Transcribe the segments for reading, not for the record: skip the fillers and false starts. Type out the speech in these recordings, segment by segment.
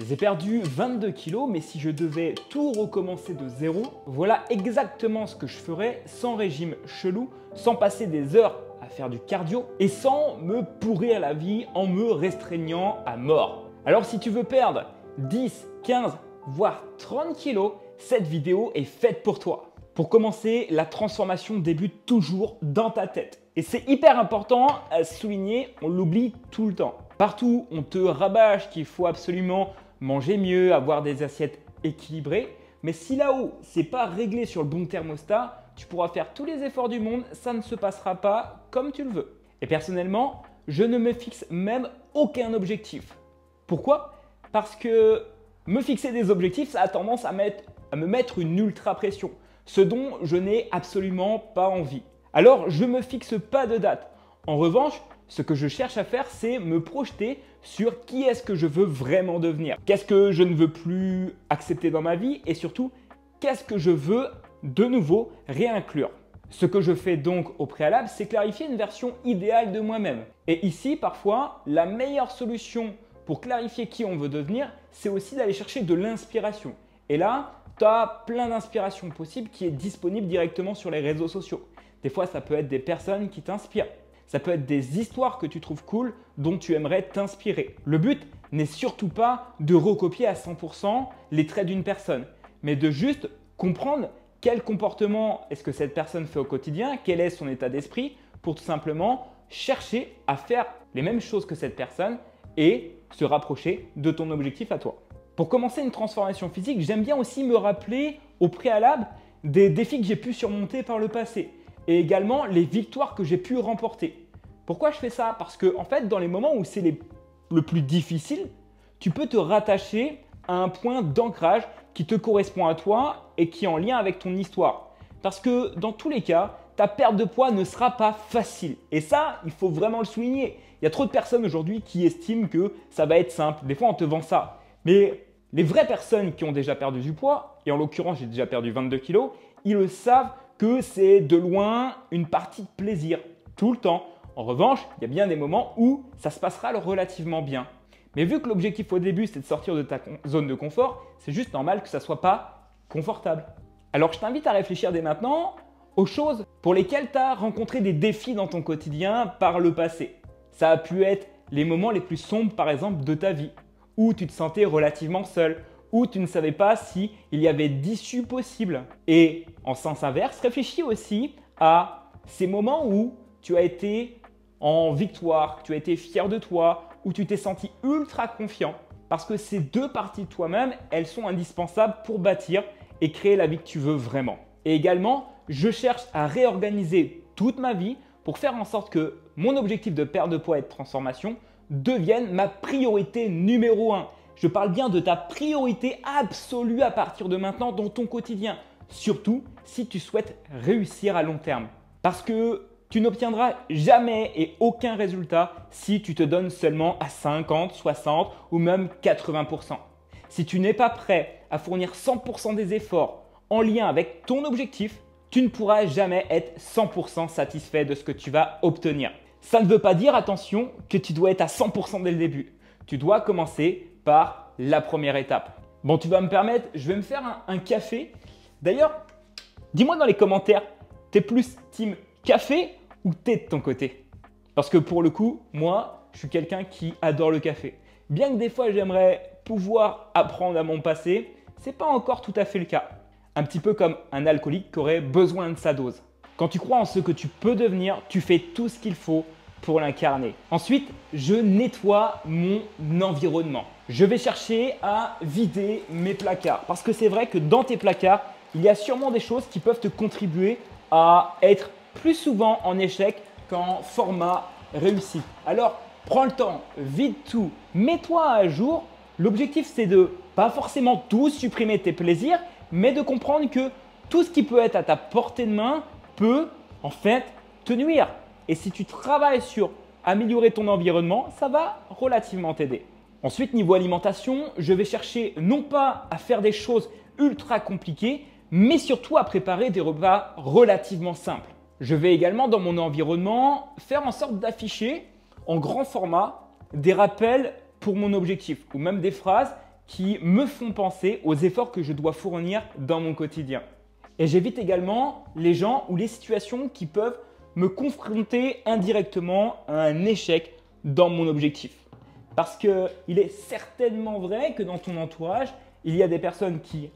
J'ai perdu 22 kilos, mais si je devais tout recommencer de zéro, voilà exactement ce que je ferais sans régime chelou, sans passer des heures à faire du cardio et sans me pourrir la vie en me restreignant à mort. Alors si tu veux perdre 10, 15, voire 30 kilos, cette vidéo est faite pour toi. Pour commencer, la transformation débute toujours dans ta tête. Et c'est hyper important à souligner, on l'oublie tout le temps. Partout, on te rabâche qu'il faut absolument manger mieux, avoir des assiettes équilibrées. Mais si là-haut, c'est pas réglé sur le bon thermostat, tu pourras faire tous les efforts du monde, ça ne se passera pas comme tu le veux. Et personnellement, je ne me fixe même aucun objectif. Pourquoi? Parce que me fixer des objectifs, ça a tendance à me mettre une ultra pression, ce dont je n'ai absolument pas envie. Alors, je ne me fixe pas de date. En revanche, ce que je cherche à faire, c'est me projeter sur qui est-ce que je veux vraiment devenir. Qu'est-ce que je ne veux plus accepter dans ma vie et surtout, qu'est-ce que je veux de nouveau réinclure. Ce que je fais donc au préalable, c'est clarifier une version idéale de moi-même. Et ici, parfois, la meilleure solution pour clarifier qui on veut devenir, c'est aussi d'aller chercher de l'inspiration. Et là, tu as plein d'inspirations possibles qui est disponible directement sur les réseaux sociaux. Des fois, ça peut être des personnes qui t'inspirent. Ça peut être des histoires que tu trouves cool dont tu aimerais t'inspirer. Le but n'est surtout pas de recopier à 100% les traits d'une personne, mais de juste comprendre quel comportement est-ce que cette personne fait au quotidien, quel est son état d'esprit pour tout simplement chercher à faire les mêmes choses que cette personne et se rapprocher de ton objectif à toi. Pour commencer une transformation physique, j'aime bien aussi me rappeler au préalable des défis que j'ai pu surmonter par le passé et également les victoires que j'ai pu remporter. Pourquoi je fais ça? Parce que en fait, dans les moments où c'est le plus difficile, tu peux te rattacher à un point d'ancrage qui te correspond à toi et qui est en lien avec ton histoire. Parce que dans tous les cas, ta perte de poids ne sera pas facile. Et ça, il faut vraiment le souligner. Il y a trop de personnes aujourd'hui qui estiment que ça va être simple. Des fois, on te vend ça. Mais les vraies personnes qui ont déjà perdu du poids, et en l'occurrence, j'ai déjà perdu 22 kilos, ils le savent que c'est de loin une partie de plaisir, tout le temps. En revanche, il y a bien des moments où ça se passera relativement bien. Mais vu que l'objectif au début, c'est de sortir de ta zone de confort, c'est juste normal que ça ne soit pas confortable. Alors, je t'invite à réfléchir dès maintenant aux choses pour lesquelles tu as rencontré des défis dans ton quotidien par le passé. Ça a pu être les moments les plus sombres, par exemple, de ta vie, où tu te sentais relativement seul, où tu ne savais pas s'il y avait d'issue possible. Et en sens inverse, réfléchis aussi à ces moments où tu as été en victoire, tu as été fier de toi, où tu t'es senti ultra confiant. Parce que ces deux parties de toi-même, elles sont indispensables pour bâtir et créer la vie que tu veux vraiment. Et également, je cherche à réorganiser toute ma vie pour faire en sorte que mon objectif de perte de poids et de transformation devienne ma priorité numéro 1. Je parle bien de ta priorité absolue à partir de maintenant dans ton quotidien. Surtout si tu souhaites réussir à long terme. Parce que tu n'obtiendras jamais et aucun résultat si tu te donnes seulement à 50, 60 ou même 80%. Si tu n'es pas prêt à fournir 100% des efforts en lien avec ton objectif, tu ne pourras jamais être 100% satisfait de ce que tu vas obtenir. Ça ne veut pas dire, attention, que tu dois être à 100% dès le début. Tu dois commencer par la première étape. Bon, tu vas me permettre, je vais me faire un café. D'ailleurs, dis-moi dans les commentaires, t'es plus team café ou thé de ton côté? Parce que pour le coup, moi, je suis quelqu'un qui adore le café. Bien que des fois, j'aimerais pouvoir apprendre à m'en passer, c'est pas encore tout à fait le cas. Un petit peu comme un alcoolique qui aurait besoin de sa dose. Quand tu crois en ce que tu peux devenir, tu fais tout ce qu'il faut pour l'incarner. Ensuite, je nettoie mon environnement. Je vais chercher à vider mes placards parce que c'est vrai que dans tes placards, il y a sûrement des choses qui peuvent te contribuer à être plus souvent en échec qu'en format réussi. Alors, prends le temps, vide tout, mets-toi à jour. L'objectif, c'est de pas forcément tout supprimer tes plaisirs, mais de comprendre que tout ce qui peut être à ta portée de main peut en fait te nuire. Et si tu travailles sur améliorer ton environnement, ça va relativement t'aider. Ensuite, niveau alimentation, je vais chercher non pas à faire des choses ultra compliquées, mais surtout à préparer des repas relativement simples. Je vais également dans mon environnement faire en sorte d'afficher en grand format des rappels pour mon objectif ou même des phrases qui me font penser aux efforts que je dois fournir dans mon quotidien. Et j'évite également les gens ou les situations qui peuvent me confronter indirectement à un échec dans mon objectif. Parce qu'il est certainement vrai que dans ton entourage, il y a des personnes qui,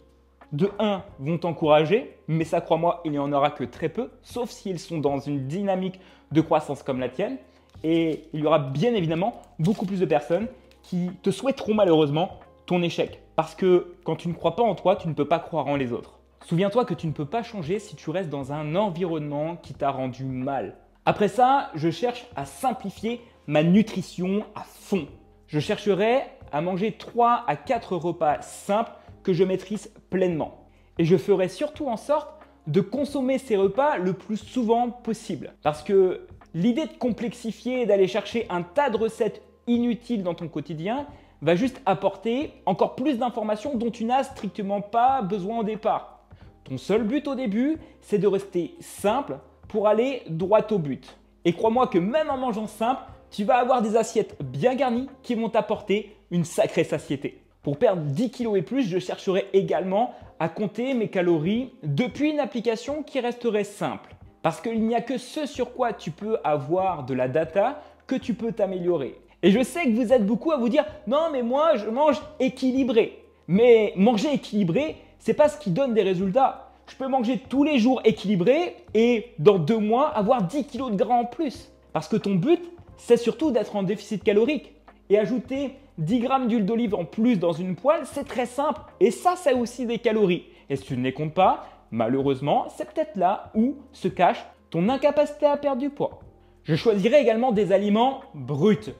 de 1, vont t'encourager, mais ça, crois-moi, il n'y en aura que très peu, sauf s'ils sont dans une dynamique de croissance comme la tienne. Et il y aura bien évidemment beaucoup plus de personnes qui te souhaiteront malheureusement ton échec. Parce que quand tu ne crois pas en toi, tu ne peux pas croire en les autres. Souviens-toi que tu ne peux pas changer si tu restes dans un environnement qui t'a rendu mal. Après ça, je cherche à simplifier ma nutrition à fond. Je chercherai à manger 3 à 4 repas simples que je maîtrise pleinement. Et je ferai surtout en sorte de consommer ces repas le plus souvent possible. Parce que l'idée de complexifier et d'aller chercher un tas de recettes inutiles dans ton quotidien va juste apporter encore plus d'informations dont tu n'as strictement pas besoin au départ. Ton seul but au début, c'est de rester simple pour aller droit au but. Et crois-moi que même en mangeant simple, tu vas avoir des assiettes bien garnies qui vont t'apporter une sacrée satiété. Pour perdre 10 kg et plus, je chercherai également à compter mes calories depuis une application qui resterait simple. Parce qu'il n'y a que ce sur quoi tu peux avoir de la data que tu peux t'améliorer. Et je sais que vous êtes beaucoup à vous dire « Non, mais moi, je mange équilibré. » Mais manger équilibré, ce n'est pas ce qui donne des résultats. Je peux manger tous les jours équilibré et dans 2 mois, avoir 10 kg de gras en plus. Parce que ton but, c'est surtout d'être en déficit calorique. Et ajouter 10 grammes d'huile d'olive en plus dans une poêle, c'est très simple. Et ça aussi des calories. Et si tu ne les comptes pas, malheureusement, c'est peut-être là où se cache ton incapacité à perdre du poids. Je choisirai également des aliments bruts.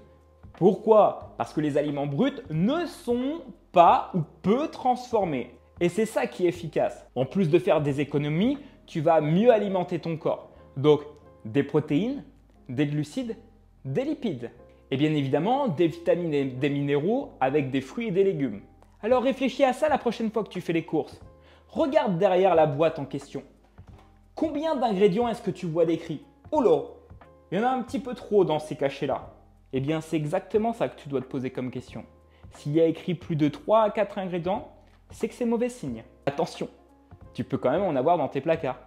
Pourquoi? Parce que les aliments bruts ne sont pas ou peu transformés. Et c'est ça qui est efficace. En plus de faire des économies, tu vas mieux alimenter ton corps. Donc, des protéines, des glucides, des lipides. Et bien évidemment, des vitamines et des minéraux avec des fruits et des légumes. Alors réfléchis à ça la prochaine fois que tu fais les courses. Regarde derrière la boîte en question. Combien d'ingrédients est-ce que tu vois décrits? Oh là, il y en a un petit peu trop dans ces cachets-là. Eh bien, c'est exactement ça que tu dois te poser comme question. S'il y a écrit plus de 3 à 4 ingrédients, c'est que c'est mauvais signe. Attention, tu peux quand même en avoir dans tes placards.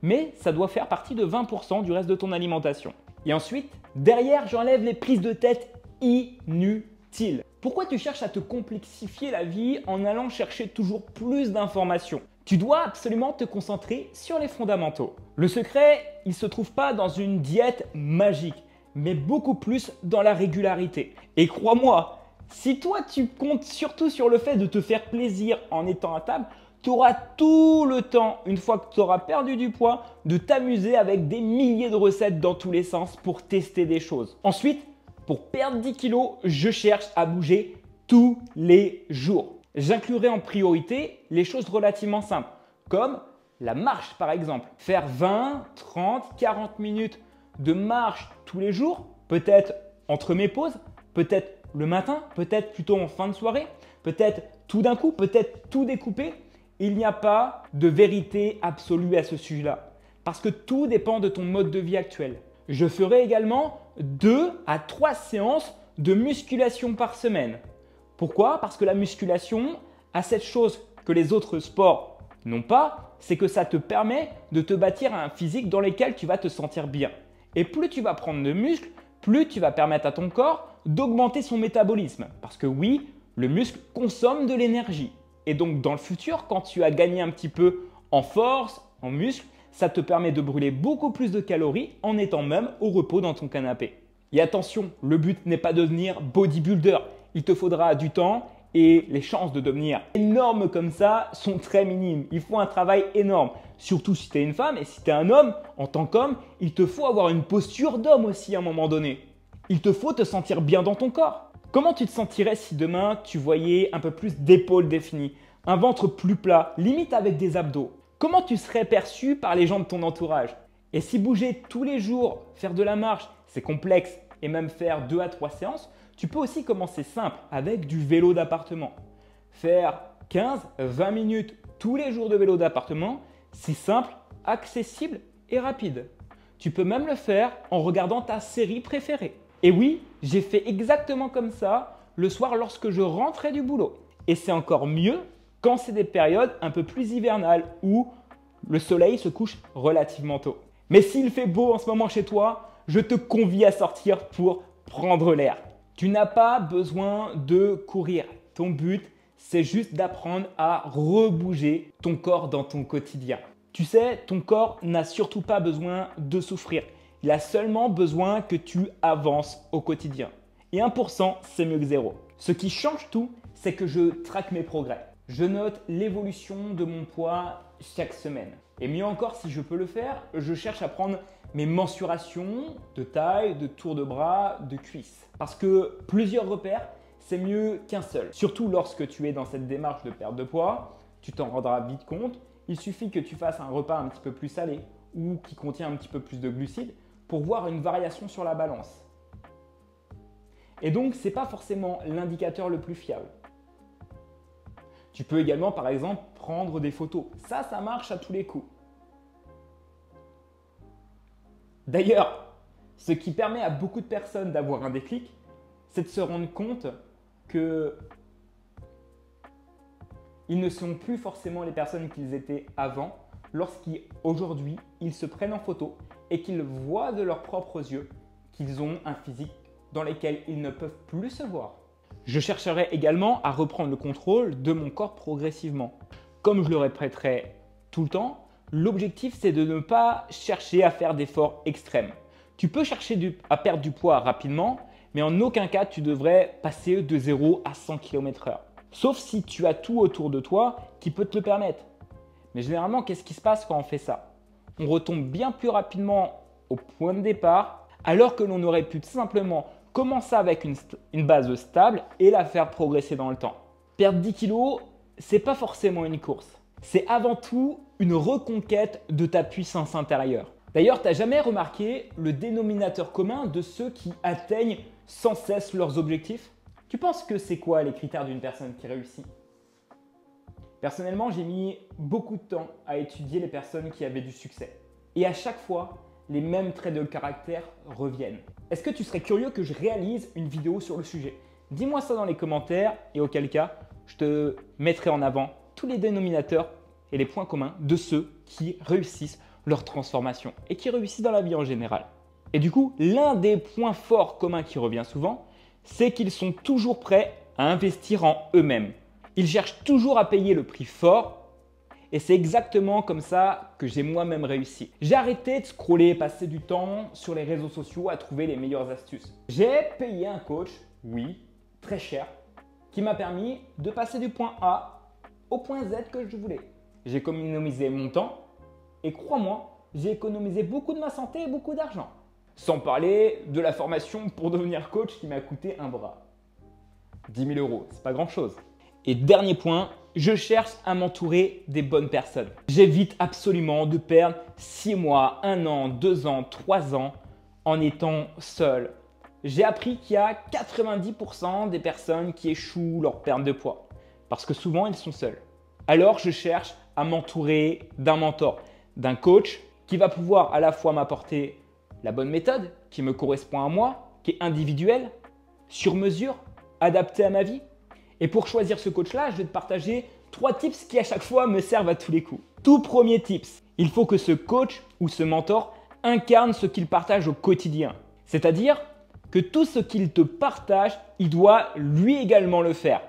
Mais ça doit faire partie de 20% du reste de ton alimentation. Et ensuite, derrière, j'enlève les prises de tête inutiles. Pourquoi tu cherches à te complexifier la vie en allant chercher toujours plus d'informations? Tu dois absolument te concentrer sur les fondamentaux. Le secret, il ne se trouve pas dans une diète magique, mais beaucoup plus dans la régularité. Et crois-moi, si toi tu comptes surtout sur le fait de te faire plaisir en étant à table, tu auras tout le temps, une fois que tu auras perdu du poids, de t'amuser avec des milliers de recettes dans tous les sens pour tester des choses. Ensuite, pour perdre 10 kilos, je cherche à bouger tous les jours. J'inclurai en priorité les choses relativement simples, comme la marche par exemple. Faire 20, 30, 40 minutes de marche tous les jours, peut-être entre mes pauses, peut-être le matin, peut-être plutôt en fin de soirée, peut-être tout d'un coup, peut-être tout découpé. Il n'y a pas de vérité absolue à ce sujet-là parce que tout dépend de ton mode de vie actuel. Je ferai également 2 à 3 séances de musculation par semaine. Pourquoi? Parce que la musculation a cette chose que les autres sports n'ont pas, c'est que ça te permet de te bâtir un physique dans lequel tu vas te sentir bien. Et plus tu vas prendre de muscles, plus tu vas permettre à ton corps d'augmenter son métabolisme. Parce que oui, le muscle consomme de l'énergie. Et donc dans le futur, quand tu as gagné un petit peu en force, en muscle, ça te permet de brûler beaucoup plus de calories en étant même au repos dans ton canapé. Et attention, le but n'est pas de devenir bodybuilder. Il te faudra du temps et les chances de devenir énorme comme ça sont très minimes. Il faut un travail énorme, surtout si tu es une femme et si tu es un homme, en tant qu'homme, il te faut avoir une posture d'homme aussi à un moment donné. Il te faut te sentir bien dans ton corps. Comment tu te sentirais si demain tu voyais un peu plus d'épaules définies, un ventre plus plat, limite avec des abdos? Comment tu serais perçu par les gens de ton entourage? Et si bouger tous les jours, faire de la marche, c'est complexe et même faire 2 à 3 séances, tu peux aussi commencer simple avec du vélo d'appartement. Faire 15-20 minutes tous les jours de vélo d'appartement, c'est simple, accessible et rapide. Tu peux même le faire en regardant ta série préférée. Et oui, j'ai fait exactement comme ça le soir lorsque je rentrais du boulot. Et c'est encore mieux quand c'est des périodes un peu plus hivernales où le soleil se couche relativement tôt. Mais s'il fait beau en ce moment chez toi, je te convie à sortir pour prendre l'air. Tu n'as pas besoin de courir. Ton but, c'est juste d'apprendre à rebouger ton corps dans ton quotidien. Tu sais, ton corps n'a surtout pas besoin de souffrir. Il a seulement besoin que tu avances au quotidien. Et 1%, c'est mieux que 0. Ce qui change tout, c'est que je traque mes progrès. Je note l'évolution de mon poids chaque semaine. Et mieux encore, si je peux le faire, je cherche à prendre mes mensurations de taille, de tour de bras, de cuisses. Parce que plusieurs repères, c'est mieux qu'un seul. Surtout lorsque tu es dans cette démarche de perte de poids, tu t'en rendras vite compte. Il suffit que tu fasses un repas un petit peu plus salé ou qui contient un petit peu plus de glucides pour voir une variation sur la balance. Et donc, ce n'est pas forcément l'indicateur le plus fiable. Tu peux également, par exemple, prendre des photos. Ça marche à tous les coups. D'ailleurs, ce qui permet à beaucoup de personnes d'avoir un déclic, c'est de se rendre compte que ils ne sont plus forcément les personnes qu'ils étaient avant lorsqu'aujourd'hui, ils se prennent en photo et qu'ils voient de leurs propres yeux qu'ils ont un physique dans lequel ils ne peuvent plus se voir. Je chercherai également à reprendre le contrôle de mon corps progressivement. Comme je le répéterai tout le temps, l'objectif c'est de ne pas chercher à faire d'efforts extrêmes. Tu peux chercher à perdre du poids rapidement, mais en aucun cas tu devrais passer de 0 à 100 km/h. Sauf si tu as tout autour de toi qui peut te le permettre. Mais généralement, qu'est-ce qui se passe quand on fait ça? On retombe bien plus rapidement au point de départ, alors que l'on aurait pu tout simplement commencer avec une base stable et la faire progresser dans le temps. Perdre 10 kg, ce n'est pas forcément une course. C'est avant tout une reconquête de ta puissance intérieure. D'ailleurs, tu n'as jamais remarqué le dénominateur commun de ceux qui atteignent sans cesse leurs objectifs? Tu penses que c'est quoi les critères d'une personne qui réussit? Personnellement, j'ai mis beaucoup de temps à étudier les personnes qui avaient du succès. Et à chaque fois, les mêmes traits de caractère reviennent. Est-ce que tu serais curieux que je réalise une vidéo sur le sujet? Dis-moi ça dans les commentaires et auquel cas, je te mettrai en avant tous les dénominateurs et les points communs de ceux qui réussissent leur transformation et qui réussissent dans la vie en général. Et du coup, l'un des points forts communs qui revient souvent, c'est qu'ils sont toujours prêts à investir en eux-mêmes. Ils cherchent toujours à payer le prix fort. Et c'est exactement comme ça que j'ai moi-même réussi. J'ai arrêté de scroller et passer du temps sur les réseaux sociaux à trouver les meilleures astuces. J'ai payé un coach, oui, très cher, qui m'a permis de passer du point A au point Z que je voulais. J'ai économisé mon temps et crois-moi, j'ai économisé beaucoup de ma santé et beaucoup d'argent. Sans parler de la formation pour devenir coach qui m'a coûté un bras. 10 000 €, c'est pas grand-chose. Et dernier point, je cherche à m'entourer des bonnes personnes. J'évite absolument de perdre 6 mois, 1 an, 2 ans, 3 ans en étant seul. J'ai appris qu'il y a 90% des personnes qui échouent leur perte de poids parce que souvent ils sont seuls. Alors je cherche à m'entourer d'un mentor, d'un coach qui va pouvoir à la fois m'apporter la bonne méthode qui me correspond à moi, qui est individuelle, sur mesure, adaptée à ma vie. Et pour choisir ce coach-là, je vais te partager 3 tips qui à chaque fois me servent à tous les coups. Tout premier tips, il faut que ce coach ou ce mentor incarne ce qu'il partage au quotidien. C'est-à-dire que tout ce qu'il te partage, il doit lui également le faire.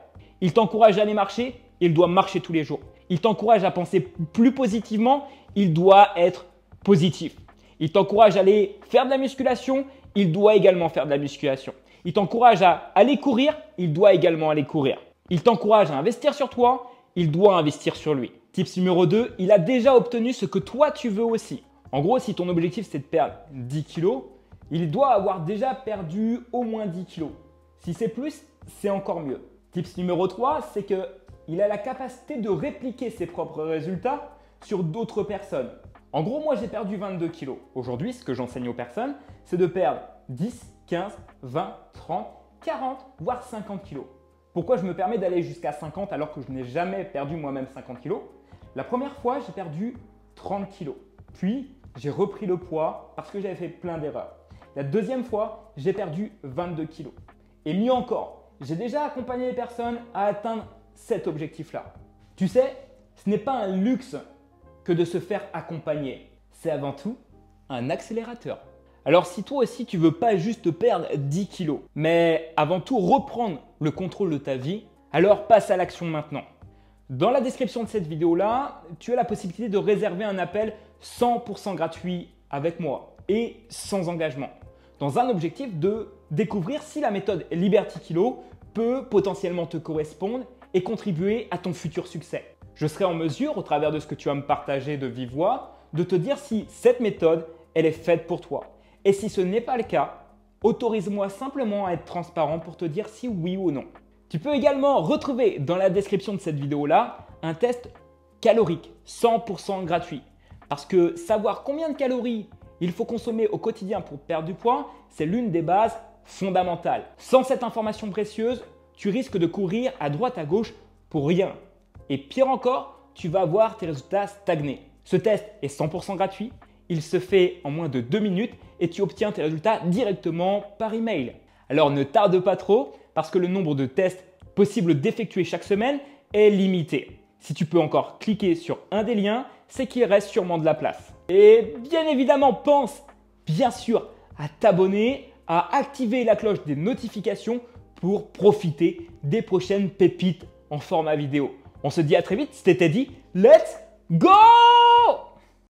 Il t'encourage à aller marcher, il doit marcher tous les jours. Il t'encourage à penser plus positivement, il doit être positif. Il t'encourage à aller faire de la musculation, il doit également faire de la musculation. Il t'encourage à aller courir, il doit également aller courir. Il t'encourage à investir sur toi, il doit investir sur lui. Tips numéro 2, il a déjà obtenu ce que toi tu veux aussi. En gros, si ton objectif c'est de perdre 10 kg, il doit avoir déjà perdu au moins 10 kg. Si c'est plus, c'est encore mieux. Tips numéro 3, c'est qu'il a la capacité de répliquer ses propres résultats sur d'autres personnes. En gros, moi j'ai perdu 22 kg. Aujourd'hui, ce que j'enseigne aux personnes, c'est de perdre 10, 15, 20, 30, 40, voire 50 kg. Pourquoi je me permets d'aller jusqu'à 50 alors que je n'ai jamais perdu moi-même 50 kg? La première fois, j'ai perdu 30 kg. Puis, j'ai repris le poids parce que j'avais fait plein d'erreurs. La deuxième fois, j'ai perdu 22 kg. Et mieux encore, j'ai déjà accompagné les personnes à atteindre cet objectif-là. Tu sais, ce n'est pas un luxe que de se faire accompagner. C'est avant tout un accélérateur. Alors si toi aussi tu veux pas juste perdre 10 kilos, mais avant tout reprendre le contrôle de ta vie, alors passe à l'action maintenant. Dans la description de cette vidéo-là, tu as la possibilité de réserver un appel 100% gratuit avec moi et sans engagement, dans un objectif de découvrir si la méthode Liberty Kilo peut potentiellement te correspondre et contribuer à ton futur succès. Je serai en mesure, au travers de ce que tu vas me partager de vive voix, de te dire si cette méthode, elle est faite pour toi. Et si ce n'est pas le cas, autorise-moi simplement à être transparent pour te dire si oui ou non. Tu peux également retrouver dans la description de cette vidéo-là un test calorique 100% gratuit. Parce que savoir combien de calories il faut consommer au quotidien pour perdre du poids, c'est l'une des bases fondamentales. Sans cette information précieuse, tu risques de courir à droite à gauche pour rien. Et pire encore, tu vas voir tes résultats stagner. Ce test est 100% gratuit, il se fait en moins de 2 minutes et tu obtiens tes résultats directement par email. Alors ne tarde pas trop parce que le nombre de tests possibles d'effectuer chaque semaine est limité. Si tu peux encore cliquer sur un des liens, c'est qu'il reste sûrement de la place. Et bien évidemment, pense bien sûr à t'abonner, à activer la cloche des notifications pour profiter des prochaines pépites en format vidéo. On se dit à très vite, c'était Teddy, let's go!